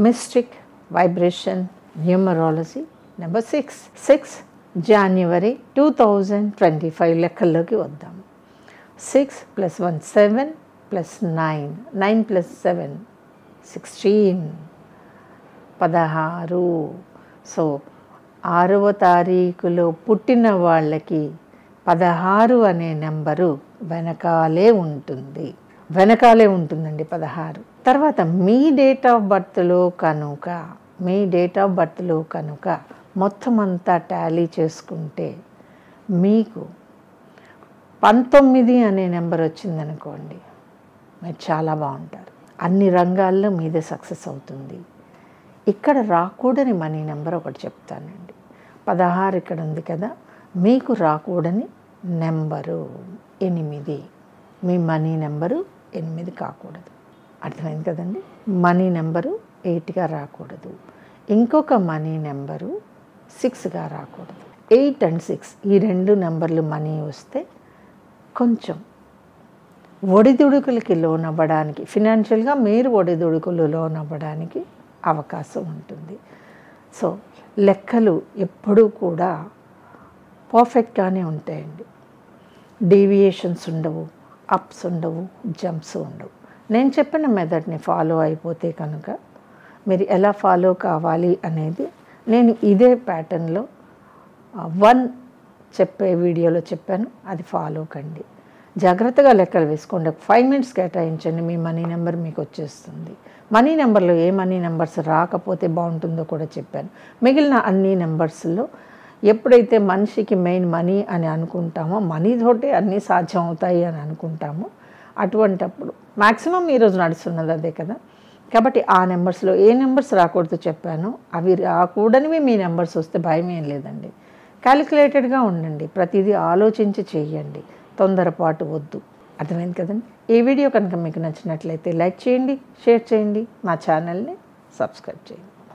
Mystic Vibration Numerology number 6. 6 January 2025 లెక్కల్లోకి వద్దాం. 6 + 1 7 + 9 9 + 7 16 16. So 6వ తారీఖులో పుట్టిన వాళ్ళకి 16 అనే నెంబరు వెనకాలే ఉంటుందండి 16. తర్వాత మీ డేట్ ఆఫ్ బర్త్లో కనుక మొత్తం అంతా టాలీ చేసుకుంటే మీకు 19 అనే నెంబర్ వచ్చిందనుకోండి, మీరు చాలా బాగుంటారు. అన్ని రంగాల్లో మీదే సక్సెస్ అవుతుంది. ఇక్కడ రాకూడని మనీ నెంబర్ ఒకటి చెప్తానండి. 16 ఇక్కడ ఉంది కదా, మీకు రాకూడని నెంబరు 8. మీ మనీ నెంబరు 8 కాకూడదు. అర్థమైంది కదండి. మనీ నెంబరు 8గా రాకూడదు. ఇంకొక మనీ నెంబరు 6గా రాకూడదు. 8 and 6 ఈ 2 నెంబర్లు మనీ వస్తే కొంచెం ఒడిదుడుకులకి లోనవ్వడానికి, ఫినాన్షియల్గా మీరు ఒడిదుడుకులు లోనవ్వడానికి అవకాశం ఉంటుంది. సో లెక్కలు ఎప్పుడూ కూడా పర్ఫెక్ట్గానే ఉంటాయండి. డీవియేషన్స్ ఉండవు, అప్స్ ఉండవు, జంప్స్ ఉండవు. నేను చెప్పిన మెథడ్ని ఫాలో అయిపోతే కనుక మీరు ఎలా ఫాలో కావాలి అనేది నేను ఇదే ప్యాటర్న్లో 1 చెప్పే వీడియోలో చెప్పాను. అది ఫాలో కండి. జాగ్రత్తగా లెక్కలు వేసుకోండి. 5 minutes కేటాయించండి, మీ మనీ నెంబర్ మీకు వచ్చేస్తుంది. మనీ నెంబర్లో ఏ మనీ నెంబర్స్ రాకపోతే బాగుంటుందో కూడా చెప్పాను. మిగిలిన అన్ని నెంబర్స్లో ఎప్పుడైతే మనిషికి మెయిన్ మనీ అని అనుకుంటామో, మనీతోటే అన్నీ సాధ్యం అవుతాయి అని అనుకుంటామో, అటువంటప్పుడు మ్యాక్సిమం ఈరోజు నడుస్తున్నది అదే కదా. కాబట్టి ఆ నెంబర్స్లో ఏ నెంబర్స్ రాకూడదు చెప్పానో అవి రాకూడనివి మీ నెంబర్స్ వస్తే భయం ఏం లేదండి. క్యాలిక్యులేటెడ్గా ఉండండి, ప్రతిదీ ఆలోచించి చేయండి, తొందరపాటు వద్దు. అర్థమైంది కదండి. ఈ వీడియో కనుక మీకు నచ్చినట్లయితే లైక్ చేయండి, షేర్ చేయండి, మా ఛానల్ని సబ్స్క్రైబ్ చేయండి.